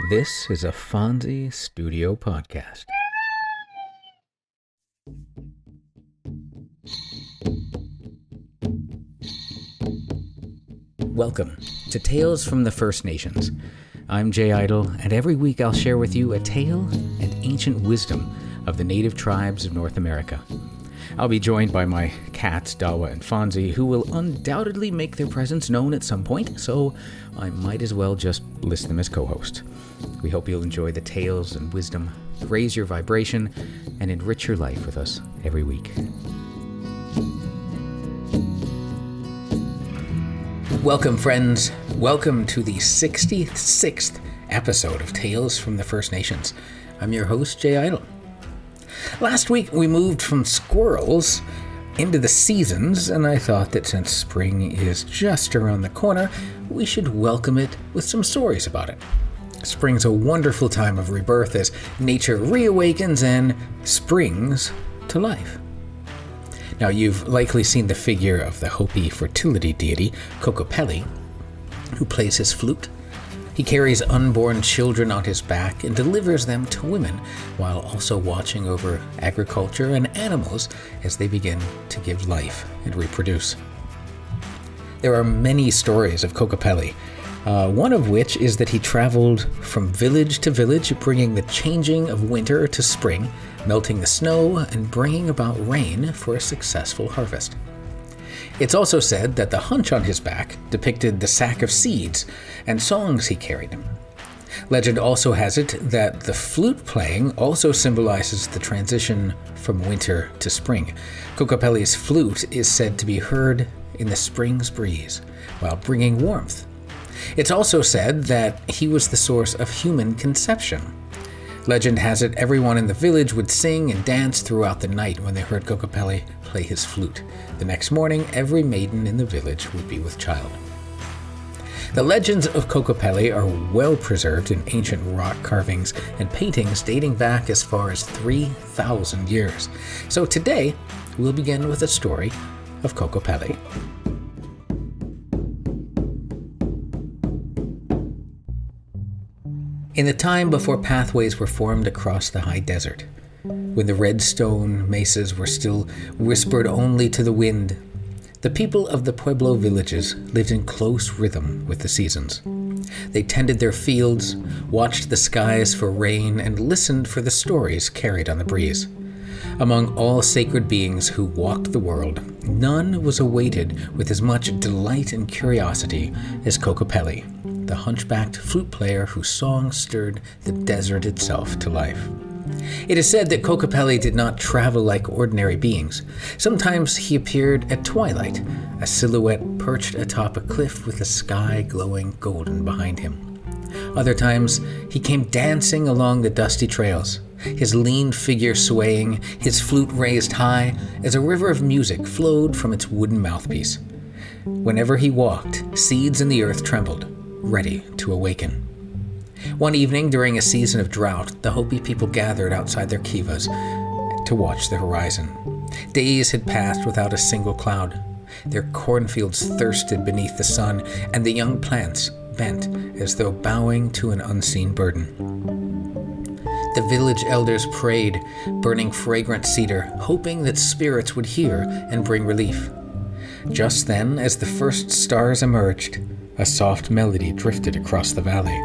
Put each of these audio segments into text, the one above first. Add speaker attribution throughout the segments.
Speaker 1: This is a Fonzie Studio podcast. Welcome to Tales from the First Nations. I'm Jay Idle, and every week I'll share with you a tale and ancient wisdom of the native tribes of North America. I'll be joined by my cats, Dawa and Fonzie, who will undoubtedly make their presence known at some point, so I might as well just list them as co-hosts. We hope you'll enjoy the tales and wisdom, raise your vibration, and enrich your life with us every week. Welcome, friends. Welcome to the 66th episode of Tales from the First Nations. I'm your host, Jay Idle. Last week, we moved from squirrels into the seasons, and I thought that since spring is just around the corner, we should welcome it with some stories about it. Spring's a wonderful time of rebirth as nature reawakens and springs to life. Now, you've likely seen the figure of the Hopi fertility deity, Kokopelli, who plays his flute. He carries unborn children on his back and delivers them to women, while also watching over agriculture and animals as they begin to give life and reproduce. There are many stories of Kokopelli, one of which is that he traveled from village to village, bringing the changing of winter to spring, melting the snow, and bringing about rain for a successful harvest. It's also said that the hunch on his back depicted the sack of seeds and songs he carried. Legend also has it that the flute playing also symbolizes the transition from winter to spring. Kokopelli's flute is said to be heard in the spring's breeze while bringing warmth. It's also said that he was the source of human conception. Legend has it everyone in the village would sing and dance throughout the night when they heard Kokopelli play his flute. The next morning, every maiden in the village would be with child. The legends of Kokopelli are well preserved in ancient rock carvings and paintings dating back as far as 3,000 years. So today, we'll begin with a story of Kokopelli. In the time before pathways were formed across the high desert, when the red stone mesas were still whispered only to the wind, the people of the Pueblo villages lived in close rhythm with the seasons. They tended their fields, watched the skies for rain, and listened for the stories carried on the breeze. Among all sacred beings who walked the world, none was awaited with as much delight and curiosity as Kokopelli, the hunchbacked flute player whose song stirred the desert itself to life. It is said that Kokopelli did not travel like ordinary beings. Sometimes he appeared at twilight, a silhouette perched atop a cliff with the sky glowing golden behind him. Other times, he came dancing along the dusty trails, his lean figure swaying, his flute raised high as a river of music flowed from its wooden mouthpiece. Whenever he walked, seeds in the earth trembled, ready to awaken. One evening during a season of drought, the Hopi people gathered outside their kivas to watch the horizon. Days had passed without a single cloud. Their cornfields thirsted beneath the sun, and the young plants bent as though bowing to an unseen burden. The village elders prayed, burning fragrant cedar, hoping that spirits would hear and bring relief. Just then, as the first stars emerged, a soft melody drifted across the valley.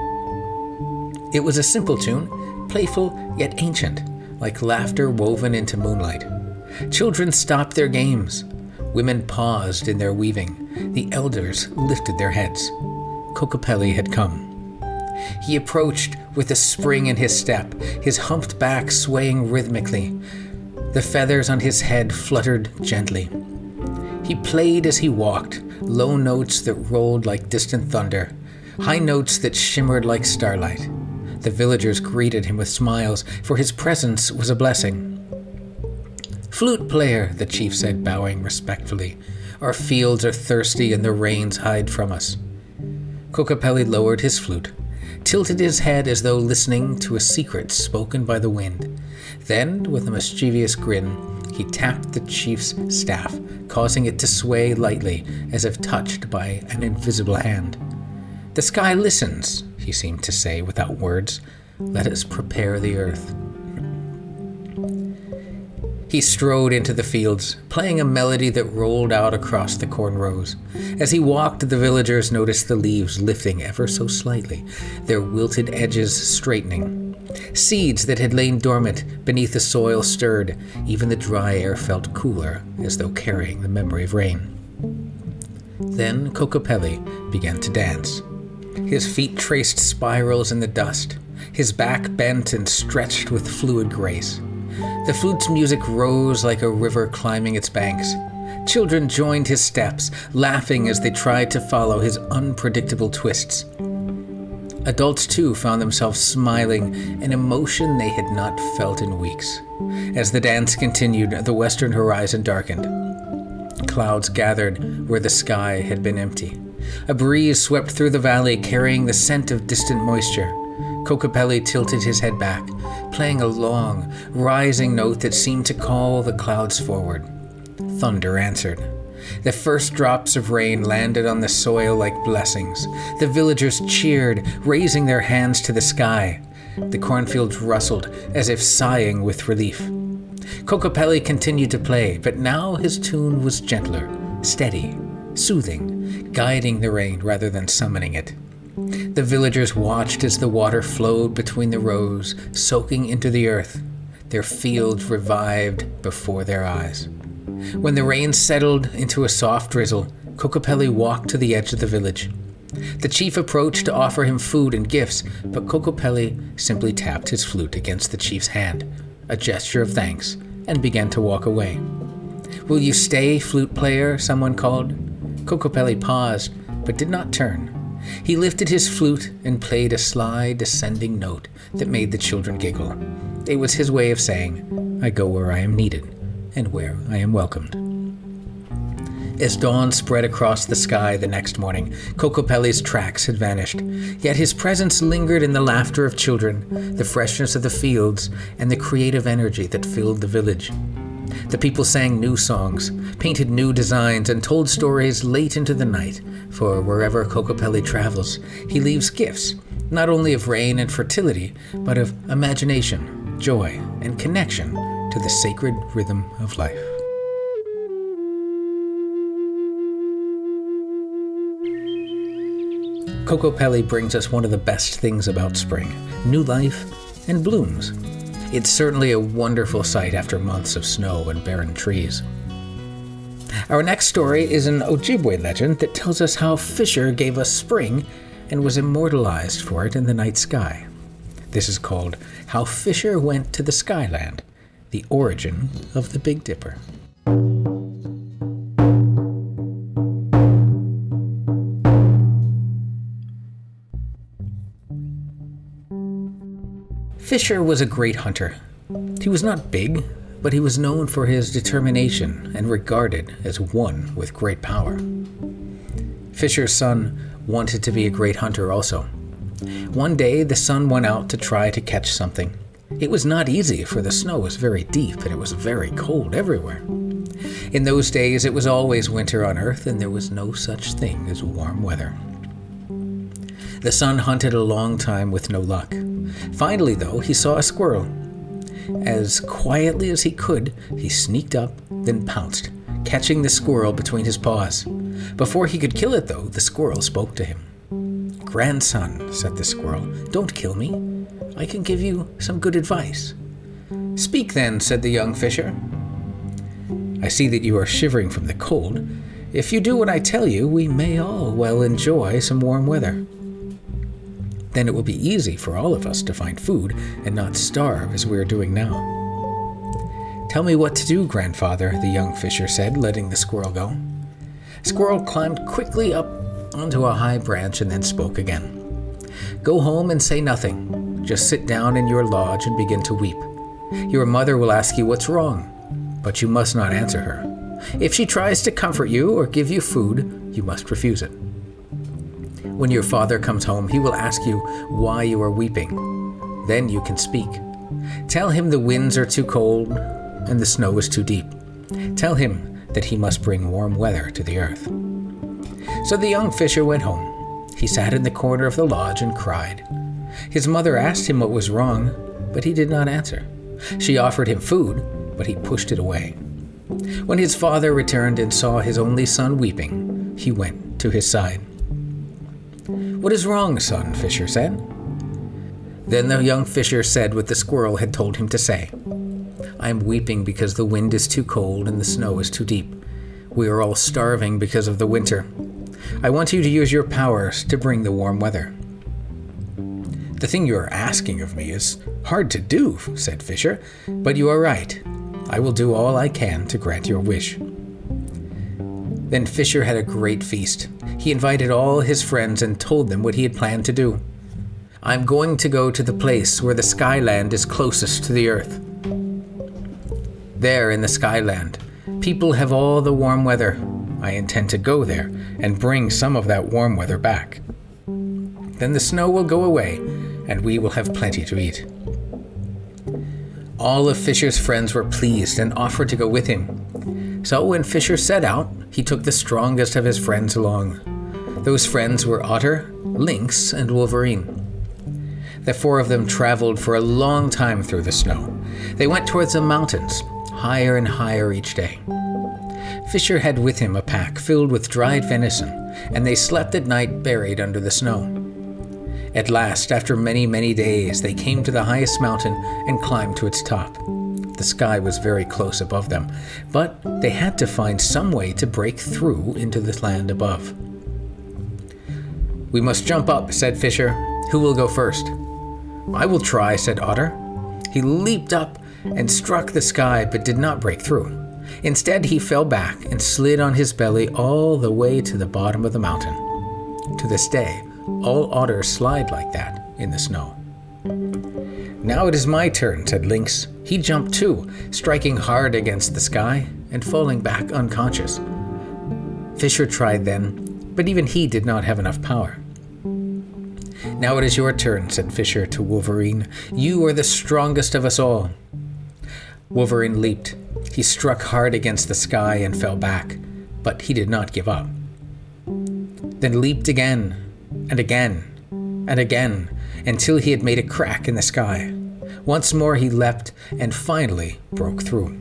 Speaker 1: It was a simple tune, playful yet ancient, like laughter woven into moonlight. Children stopped their games. Women paused in their weaving. The elders lifted their heads. Kokopelli had come. He approached with a spring in his step, his humped back swaying rhythmically. The feathers on his head fluttered gently. He played as he walked, low notes that rolled like distant thunder, high notes that shimmered like starlight. The villagers greeted him with smiles, for his presence was a blessing. "Flute player," the chief said, bowing respectfully, "our fields are thirsty and the rains hide from us." Kokopelli lowered his flute, tilted his head as though listening to a secret spoken by the wind. Then, with a mischievous grin, he tapped the chief's staff, causing it to sway lightly as if touched by an invisible hand. "The sky listens," he he seemed to say without words. Let us prepare the earth. He strode into the fields, playing a melody that rolled out across the corn rows. As he walked, the villagers noticed the leaves lifting ever so slightly, their wilted edges straightening. Seeds that had lain dormant beneath the soil stirred. Even the dry air felt cooler, as though carrying the memory of rain. Then Kokopelli began to dance. His feet traced spirals in the dust, his back bent and stretched with fluid grace. The flute's music rose like a river climbing its banks. Children joined his steps, laughing as they tried to follow his unpredictable twists. Adults, too, found themselves smiling, an emotion they had not felt in weeks. As the dance continued, the western horizon darkened. Clouds gathered where the sky had been empty. A breeze swept through the valley, carrying the scent of distant moisture. Kokopelli tilted his head back, playing a long, rising note that seemed to call the clouds forward. Thunder answered. The first drops of rain landed on the soil like blessings. The villagers cheered, raising their hands to the sky. The cornfields rustled, as if sighing with relief. Kokopelli continued to play, but now his tune was gentler, steady, soothing, guiding the rain rather than summoning it. The villagers watched as the water flowed between the rows, soaking into the earth. Their fields revived before their eyes. When the rain settled into a soft drizzle, Kokopelli walked to the edge of the village. The chief approached to offer him food and gifts, but Kokopelli simply tapped his flute against the chief's hand, a gesture of thanks, and began to walk away. "Will you stay, flute player?" someone called. Kokopelli paused, but did not turn. He lifted his flute and played a sly, descending note that made the children giggle. It was his way of saying, "I go where I am needed, and where I am welcomed." As dawn spread across the sky the next morning, Kokopelli's tracks had vanished. Yet his presence lingered in the laughter of children, the freshness of the fields, and the creative energy that filled the village. The people sang new songs, painted new designs, and told stories late into the night, for wherever Kokopelli travels, he leaves gifts, not only of rain and fertility, but of imagination, joy, and connection to the sacred rhythm of life. Kokopelli brings us one of the best things about spring: new life and blooms. It's certainly a wonderful sight after months of snow and barren trees. Our next story is an Ojibwe legend that tells us how Fisher gave us spring and was immortalized for it in the night sky. This is called How Fisher Went to the Skyland, the origin of the Big Dipper. Fisher was a great hunter. He was not big, but he was known for his determination and regarded as one with great power. Fisher's son wanted to be a great hunter also. One day, the son went out to try to catch something. It was not easy, for the snow was very deep and it was very cold everywhere. In those days, it was always winter on Earth, and there was no such thing as warm weather. The son hunted a long time with no luck. Finally, though, he saw a squirrel. As quietly as he could, he sneaked up, then pounced, catching the squirrel between his paws. Before he could kill it, though, the squirrel spoke to him. "Grandson," said the squirrel, "don't kill me. I can give you some good advice." "Speak then," said the young fisher. "I see that you are shivering from the cold. If you do what I tell you, we may all well enjoy some warm weather. Then it will be easy for all of us to find food and not starve as we are doing now." "Tell me what to do, grandfather," the young fisher said, letting the squirrel go. Squirrel climbed quickly up onto a high branch and then spoke again. "Go home and say nothing. Just sit down in your lodge and begin to weep. Your mother will ask you what's wrong, but you must not answer her. If she tries to comfort you or give you food, you must refuse it. When your father comes home, he will ask you why you are weeping. Then you can speak. Tell him the winds are too cold and the snow is too deep. Tell him that he must bring warm weather to the earth." So the young fisher went home. He sat in the corner of the lodge and cried. His mother asked him what was wrong, but he did not answer. She offered him food, but he pushed it away. When his father returned and saw his only son weeping, he went to his side. "What is wrong, son?" Fisher said. Then the young fisher said what the squirrel had told him to say. "I am weeping because the wind is too cold and the snow is too deep. We are all starving because of the winter. I want you to use your powers to bring the warm weather." "The thing you are asking of me is hard to do," said Fisher, "but you are right. I will do all I can to grant your wish." Then Fisher had a great feast. He invited all his friends and told them what he had planned to do. "I'm going to go to the place where the Skyland is closest to the earth. There in the Skyland, people have all the warm weather. I intend to go there and bring some of that warm weather back. Then the snow will go away and we will have plenty to eat." All of Fisher's friends were pleased and offered to go with him. So when Fisher set out, he took the strongest of his friends along. Those friends were Otter, Lynx, and Wolverine. The four of them traveled for a long time through the snow. They went towards the mountains, higher and higher each day. Fisher had with him a pack filled with dried venison, and they slept at night buried under the snow. At last, after many, many days, they came to the highest mountain and climbed to its top. The sky was very close above them, but they had to find some way to break through into the land above. "We must jump up," said Fisher. "Who will go first?" "I will try," said Otter. He leaped up and struck the sky but did not break through. Instead, he fell back and slid on his belly all the way to the bottom of the mountain. To this day, all otters slide like that in the snow. "Now it is my turn," said Lynx. He jumped too, striking hard against the sky and falling back unconscious. Fisher tried then, but even he did not have enough power. "Now it is your turn," said Fisher to Wolverine. "You are the strongest of us all." Wolverine leaped. He struck hard against the sky and fell back, but he did not give up. Then leaped again, and again, and again, until he had made a crack in the sky. Once more he leapt, and finally broke through.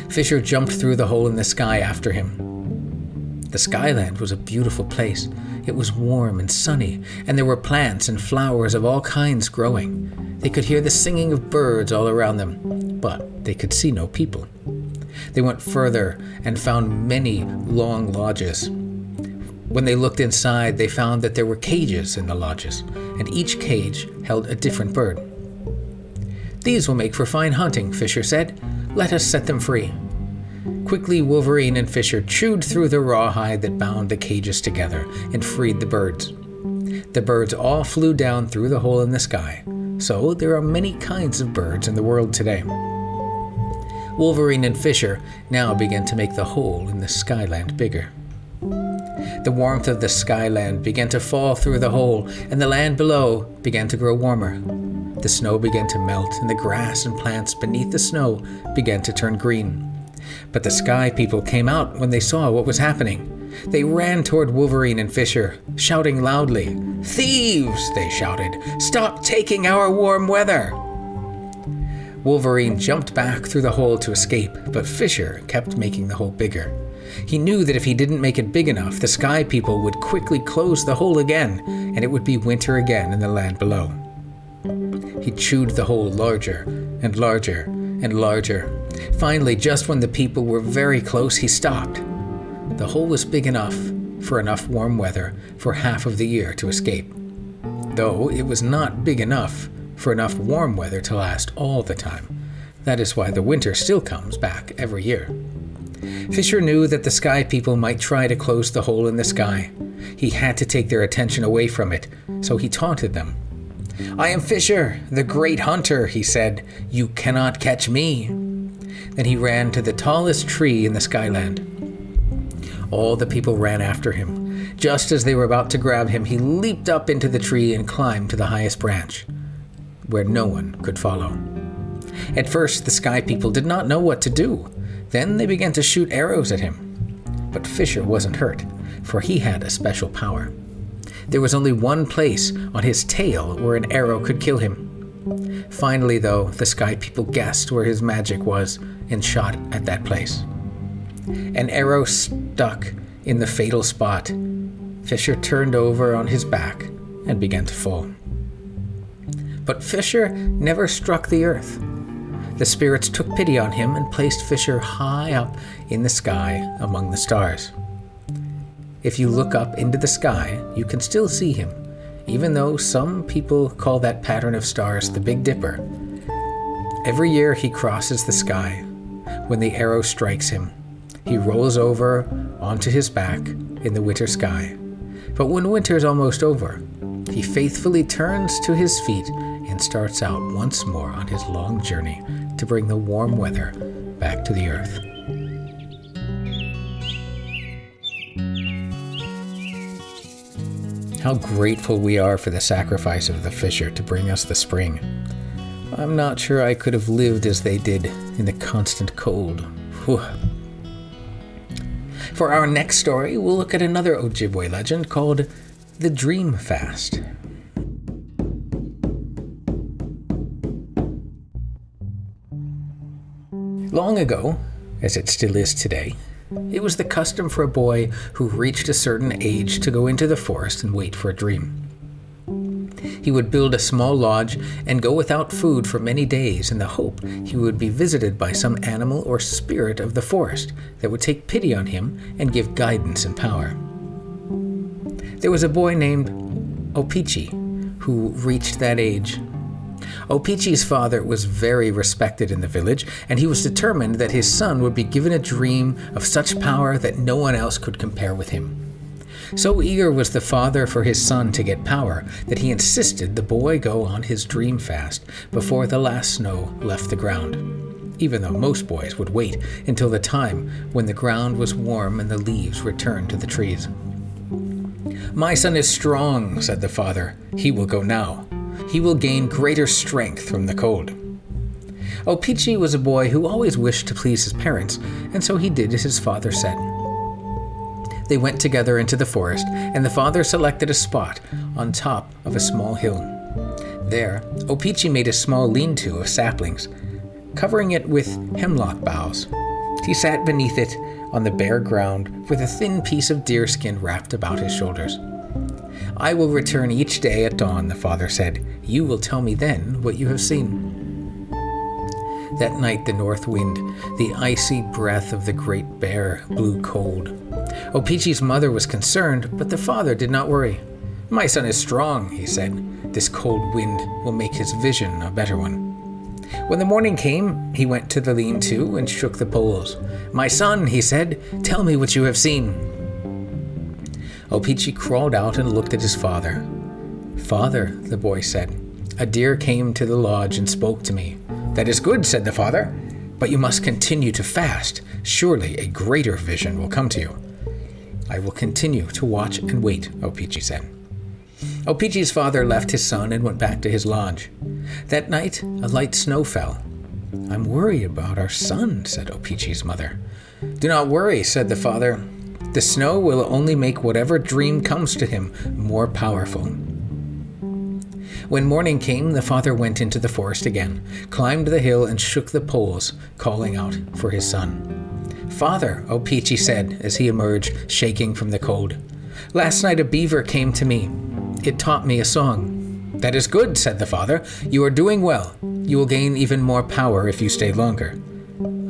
Speaker 1: Fisher jumped through the hole in the sky after him. The Skyland was a beautiful place. It was warm and sunny, and there were plants and flowers of all kinds growing. They could hear the singing of birds all around them, but they could see no people. They went further and found many long lodges. When they looked inside, they found that there were cages in the lodges, and each cage held a different bird. "These will make for fine hunting," Fisher said. "Let us set them free." Quickly, Wolverine and Fisher chewed through the rawhide that bound the cages together and freed the birds. The birds all flew down through the hole in the sky, so there are many kinds of birds in the world today. Wolverine and Fisher now began to make the hole in the Skyland bigger. The warmth of the Skyland began to fall through the hole, and the land below began to grow warmer. The snow began to melt, and the grass and plants beneath the snow began to turn green. But the Sky People came out when they saw what was happening. They ran toward Wolverine and Fisher, shouting loudly. "Thieves!" they shouted. "Stop taking our warm weather!" Wolverine jumped back through the hole to escape, but Fisher kept making the hole bigger. He knew that if he didn't make it big enough, the Sky People would quickly close the hole again, and it would be winter again in the land below. He chewed the hole larger and larger and larger. Finally, just when the people were very close, he stopped. The hole was big enough for enough warm weather for half of the year to escape, though it was not big enough for enough warm weather to last all the time. That is why the winter still comes back every year. Fisher knew that the Sky People might try to close the hole in the sky. He had to take their attention away from it, so he taunted them. "I am Fisher, the great hunter," he said. "You cannot catch me." Then he ran to the tallest tree in the Skyland. All the people ran after him. Just as they were about to grab him, he leaped up into the tree and climbed to the highest branch, where no one could follow. At first, the Sky People did not know what to do. Then they began to shoot arrows at him. But Fisher wasn't hurt, for he had a special power. There was only one place on his tail where an arrow could kill him. Finally, though, the Sky People guessed where his magic was and shot at that place. An arrow stuck in the fatal spot. Fisher turned over on his back and began to fall. But Fisher never struck the earth. The spirits took pity on him and placed Fisher high up in the sky among the stars. If you look up into the sky, you can still see him, even though some people call that pattern of stars the Big Dipper. Every year he crosses the sky. When the arrow strikes him, he rolls over onto his back in the winter sky. But when winter's almost over, he faithfully turns to his feet and starts out once more on his long journey to bring the warm weather back to the earth. How grateful we are for the sacrifice of the Fisher to bring us the spring. I'm not sure I could have lived as they did in the constant cold. Whew. For our next story, we'll look at another Ojibwe legend called the Dream Fast. Long ago, as it still is today, it was the custom for a boy who reached a certain age to go into the forest and wait for a dream. He would build a small lodge and go without food for many days in the hope he would be visited by some animal or spirit of the forest that would take pity on him and give guidance and power. There was a boy named O-Pee-Chee who reached that age. O-Pee-Chee's father was very respected in the village, and he was determined that his son would be given a dream of such power that no one else could compare with him. So eager was the father for his son to get power that he insisted the boy go on his dream fast before the last snow left the ground, even though most boys would wait until the time when the ground was warm and the leaves returned to the trees. "My son is strong," said the father. "He will go now. He will gain greater strength from the cold." O-Pee-Chee was a boy who always wished to please his parents, and so he did as his father said. They went together into the forest, and the father selected a spot on top of a small hill. There, O-Pee-Chee made a small lean-to of saplings, covering it with hemlock boughs. He sat beneath it on the bare ground with a thin piece of deerskin wrapped about his shoulders. "I will return each day at dawn," the father said. "You will tell me then what you have seen." That night the north wind, the icy breath of the great bear, blew cold. O-Pee-Chee's mother was concerned, but the father did not worry. "My son is strong," he said. "This cold wind will make his vision a better one." When the morning came, he went to the lean-to and shook the poles. "My son," he said, "tell me what you have seen." O-Pee-Chee crawled out and looked at his father. "Father," the boy said, "a deer came to the lodge and spoke to me." "That is good," said the father, "but you must continue to fast. Surely a greater vision will come to you." "I will continue to watch and wait," O-Pee-Chee said. O-Pee-Chee's father left his son and went back to his lodge. That night, a light snow fell. "I'm worried about our son," said O-Pee-Chee's mother. "Do not worry," said the father. "The snow will only make whatever dream comes to him more powerful." When morning came, the father went into the forest again, climbed the hill and shook the poles, calling out for his son. "Father," O-Pee-Chee said as he emerged, shaking from the cold, "last night a beaver came to me. It taught me a song." "That is good," said the father. "You are doing well. You will gain even more power if you stay longer."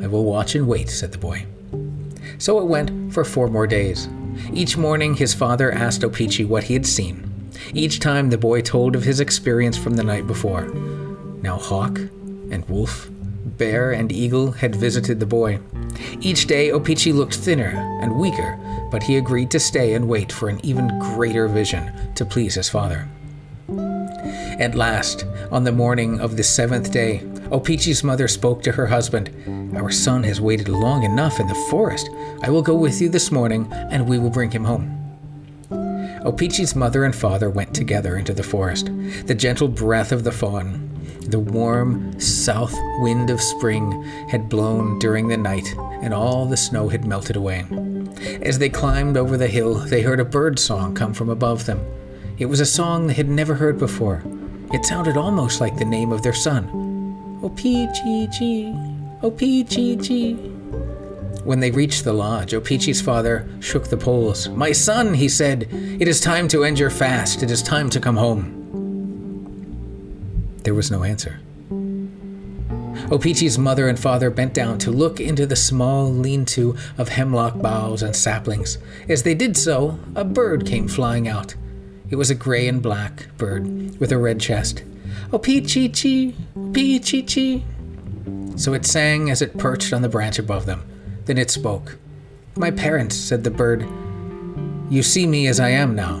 Speaker 1: "I will watch and wait," said the boy. So it went for 4 more days. Each morning his father asked O-Pee-Chee what he had seen. Each time the boy told of his experience from the night before. Now hawk and wolf, bear and eagle had visited the boy. Each day O-Pee-Chee looked thinner and weaker, but he agreed to stay and wait for an even greater vision to please his father. At last, on the morning of the 7th day, O-Pee-Chee's mother spoke to her husband. "Our son has waited long enough in the forest. I will go with you this morning, and we will bring him home." O-Pee-Chee's mother and father went together into the forest. The gentle breath of the fawn, the warm south wind of spring had blown during the night, and all the snow had melted away. As they climbed over the hill, they heard a bird song come from above them. It was a song they had never heard before. It sounded almost like the name of their son. O-Pee-Chee-Chee, O-Pee-Chee-Chee. When they reached the lodge, O-Pee-Chee's father shook the poles. "My son," he said, "it is time to end your fast. It is time to come home." There was no answer. O-Pee-Chee's mother and father bent down to look into the small lean-to of hemlock boughs and saplings. As they did so, a bird came flying out. It was a gray and black bird with a red chest. "O-Pee-Chee-Chee, O-Pee-Chee-Chee." So it sang as it perched on the branch above them. Then it spoke. "My parents," said the bird, "you see me as I am now.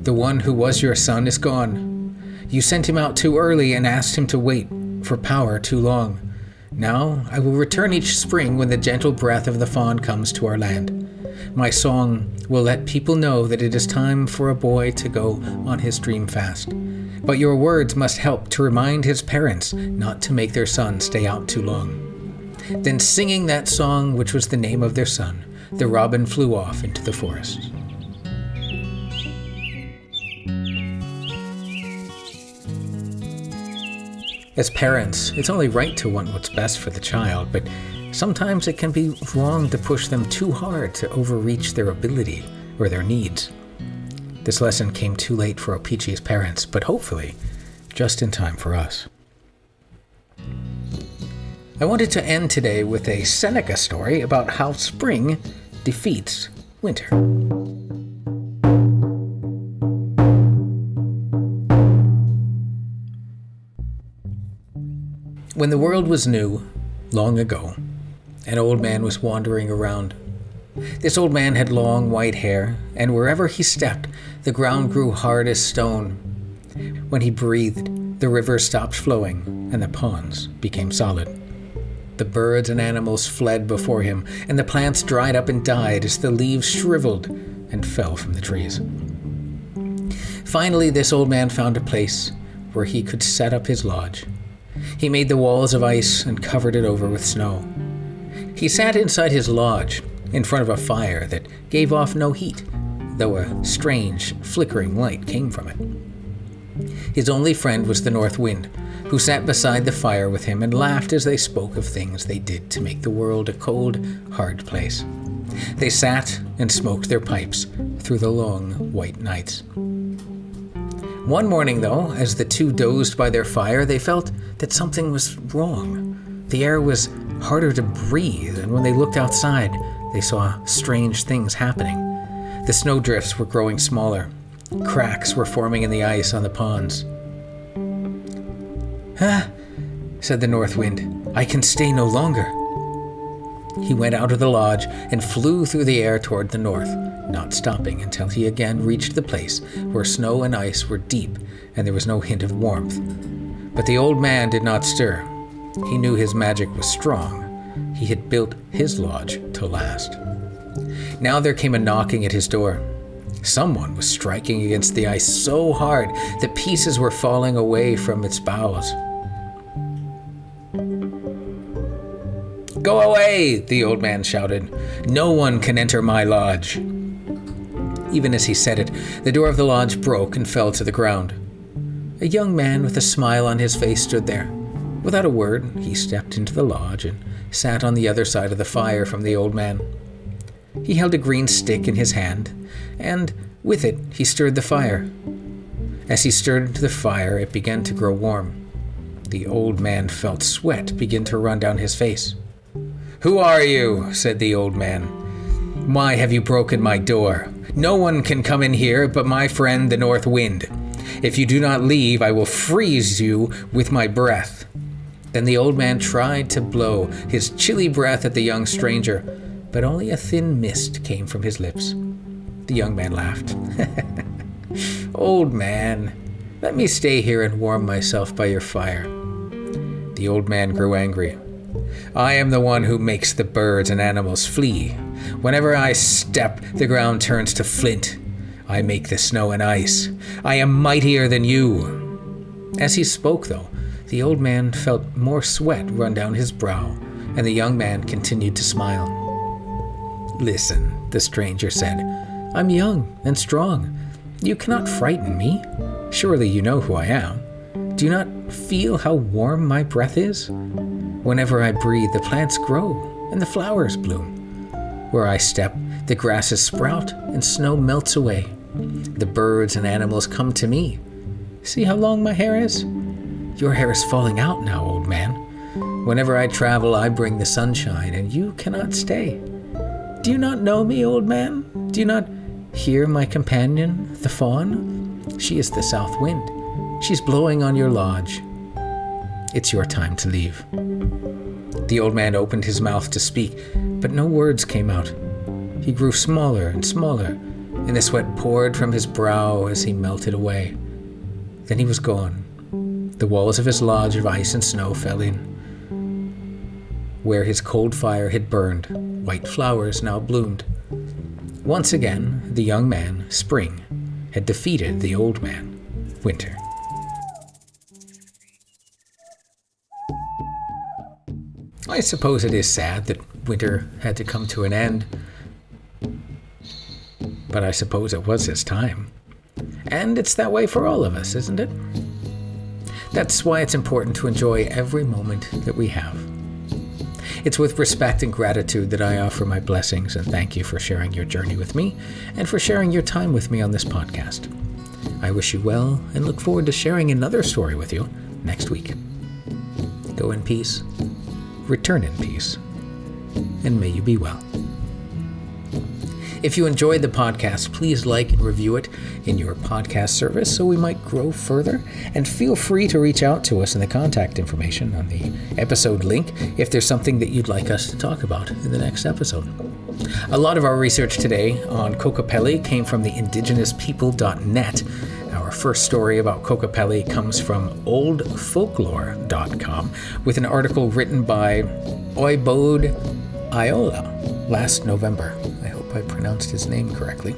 Speaker 1: The one who was your son is gone. You sent him out too early and asked him to wait for power too long. Now I will return each spring when the gentle breath of the fawn comes to our land. My song will let people know that it is time for a boy to go on his dream fast. But your words must help to remind his parents not to make their son stay out too long." Then, singing that song, which was the name of their son, the robin flew off into the forest. As parents, it's only right to want what's best for the child, but sometimes it can be wrong to push them too hard to overreach their ability or their needs. This lesson came too late for O-Pee-Chee's parents, but hopefully just in time for us. I wanted to end today with a Seneca story about how spring defeats winter. When the world was new, long ago, an old man was wandering around. This old man had long white hair, and wherever he stepped, the ground grew hard as stone. When he breathed, the rivers stopped flowing, and the ponds became solid. The birds and animals fled before him, and the plants dried up and died as the leaves shriveled and fell from the trees. Finally, this old man found a place where he could set up his lodge. He made the walls of ice and covered it over with snow. He sat inside his lodge, in front of a fire that gave off no heat, though a strange, flickering light came from it. His only friend was the North Wind, who sat beside the fire with him and laughed as they spoke of things they did to make the world a cold, hard place. They sat and smoked their pipes through the long, white nights. One morning, though, as the two dozed by their fire, they felt that something was wrong. The air was harder to breathe, and when they looked outside, they saw strange things happening. The snowdrifts were growing smaller. Cracks were forming in the ice on the ponds. "Ah," said the North Wind, "I can stay no longer." He went out of the lodge and flew through the air toward the north, not stopping until he again reached the place where snow and ice were deep and there was no hint of warmth. But the old man did not stir. He knew his magic was strong. He had built his lodge to last. Now there came a knocking at his door. Someone was striking against the ice so hard that pieces were falling away from its boughs. "Go away!" the old man shouted. "No one can enter my lodge." Even as he said it, the door of the lodge broke and fell to the ground. A young man with a smile on his face stood there. Without a word, he stepped into the lodge and sat on the other side of the fire from the old man. He held a green stick in his hand, and with it he stirred the fire. As he stirred the fire, it began to grow warm. The old man felt sweat begin to run down his face. "Who are you?" said the old man. "Why have you broken my door? No one can come in here but my friend the North Wind. If you do not leave, I will freeze you with my breath." Then the old man tried to blow his chilly breath at the young stranger, but only a thin mist came from his lips. The young man laughed. "Old man, let me stay here and warm myself by your fire." The old man grew angry. "I am the one who makes the birds and animals flee. Whenever I step, the ground turns to flint. I make the snow and ice. I am mightier than you." As he spoke, though, the old man felt more sweat run down his brow, and the young man continued to smile. "Listen," the stranger said. "I'm young and strong, You cannot frighten me. Surely you know who I am. Do you not feel how warm my breath is? Whenever I breathe, the plants grow and the flowers bloom. Where I step, the grasses sprout and snow melts away. The birds and animals come to me. See how long my hair is? Your hair is falling out now, old man. Whenever I travel, I bring the sunshine, and you cannot stay. Do you not know me, old man? Do you not hear my companion, the fawn? She is the south wind. She's blowing on your lodge. It's your time to leave. The old man opened his mouth to speak, but no words came out. He grew smaller and smaller, and the sweat poured from his brow as he melted away. Then he was gone. The walls of his lodge of ice and snow fell in. Where his cold fire had burned, white flowers now bloomed. Once again, the young man, Spring, had defeated the old man, Winter. I suppose it is sad that winter had to come to an end, but I suppose it was his time. And it's that way for all of us, isn't it? That's why it's important to enjoy every moment that we have. It's with respect and gratitude that I offer my blessings and thank you for sharing your journey with me and for sharing your time with me on this podcast. I wish you well and look forward to sharing another story with you next week. Go in peace, return in peace, and may you be well. If you enjoyed the podcast, please like and review it in your podcast service so we might grow further. And feel free to reach out to us in the contact information on the episode link if there's something that you'd like us to talk about in the next episode. A lot of our research today on Kokopelli came from the indigenouspeople.net. Our first story about Kokopelli comes from oldfolklore.com with an article written by Oibode Iola last November. I hope I pronounced his name correctly.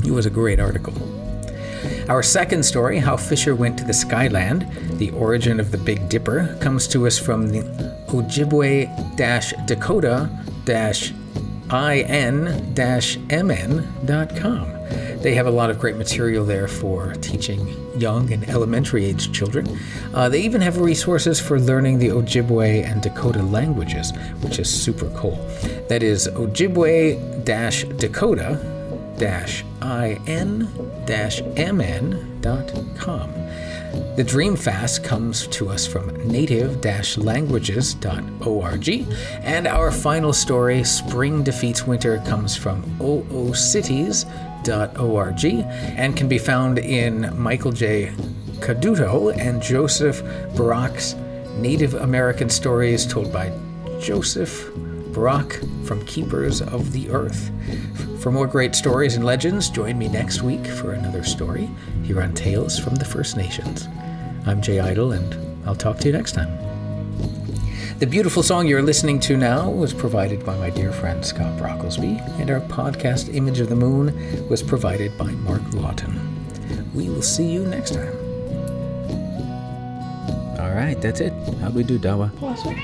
Speaker 1: It was a great article. Our second story, How Fisher Went to the Skyland, the origin of the Big Dipper, comes to us from the Ojibwe-Dakota-in-mn.com. They have a lot of great material there for teaching young and elementary age children. They even have resources for learning the Ojibwe and Dakota languages, which is super cool. That is Ojibwe-Dakota-in-mn.com. The Dream Fast comes to us from native-languages.org. And our final story, Spring Defeats Winter, comes from oocities.org and can be found in Michael J. Caduto and Joseph Barak's Native American Stories told by Joseph Barak from Keepers of the Earth. For more great stories and legends, join me next week for another story here on Tales from the First Nations. I'm Jay Idle, and I'll talk to you next time. The beautiful song you're listening to now was provided by my dear friend Scott Brocklesby, and our podcast Image of the Moon was provided by Mark Lawton. We will see you next time. All right, that's it. How'd we do, Dawa?
Speaker 2: Awesome.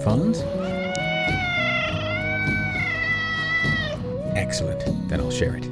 Speaker 1: Phones? Excellent. Then I'll share it.